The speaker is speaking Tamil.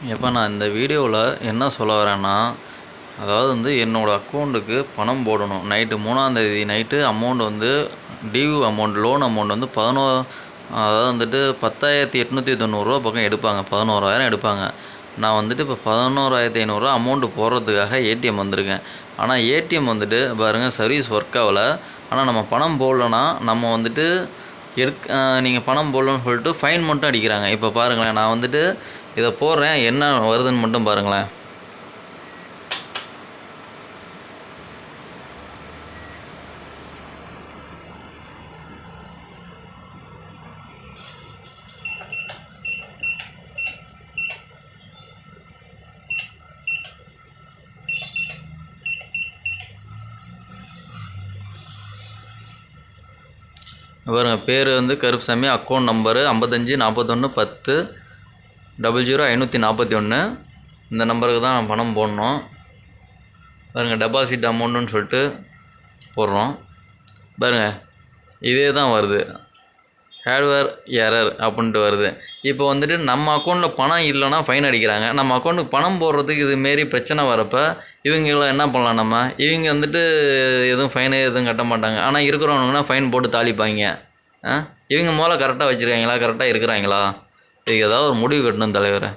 இப்போ நான் இந்த வீடியோவில் என்ன சொல்ல வரேன்னா, அதாவது வந்து என்னோடய அக்கௌண்ட்டுக்கு பணம் போடணும். நைட்டு 3ஆந்தேதி நைட்டு அமௌண்ட் வந்து டியூ அமௌண்ட் லோன் அமௌண்ட் வந்து அதாவது வந்துட்டு 10,890 பக்கம் எடுப்பாங்க. 11,000 எடுப்பாங்க. நான் வந்துட்டு இப்போ 11,500 அமௌண்ட்டு போடுறதுக்காக ஏடிஎம் வந்திருக்கேன். ஆனால் ஏடிஎம் வந்துட்டு பாருங்கள் சர்வீஸ் ஒர்க் ஆகலை. ஆனால் நம்ம பணம் போடலன்னா நம்ம வந்துட்டு நீங்கள் பணம் போடலன்னு சொல்லிட்டு ஃபைன் மட்டும் அடிக்கிறாங்க. இப்போ பாருங்களேன், நான் வந்துட்டு இதை போடுறேன், என்ன வருதுன்னு மட்டும் பாருங்களேன். பாருங்கள், பேர் வந்து கருப்புசாமி, அக்கௌண்ட் நம்பரு 554110 00541. இந்த நம்பருக்கு தான் பணம் போடணும். பாருங்கள், டெபாசிட் அமௌண்ட்டுன்னு சொல்லிட்டு போடுறோம். பாருங்கள், இதே தான் வருது, ஹேர்ட்வேர் எரர் அப்படின்ட்டு வருது. இப்போ வந்துட்டு நம்ம அக்கௌண்ட்டில் பணம் இல்லைன்னா ஃபைன் அடிக்கிறாங்க. நம்ம அக்கௌண்ட்டுக்கு பணம் போடுறதுக்கு இதுமாரி பிரச்சனை வரப்போ இவங்களாம் என்ன பண்ணலாம், இவங்க வந்துட்டு எதுவும் ஃபைனு எதுவும் கட்ட மாட்டாங்க. ஆனால் இருக்கிறவனுங்கன்னா ஃபைன் போட்டு தாளிப்பாங்க. இவங்க முதல்ல கரெக்டாக வச்சுருக்காங்களா, கரெக்டாக இருக்கிறாங்களா? இதுக்கு ஏதாவது ஒரு முடிவு கட்டணும் தலைவரை.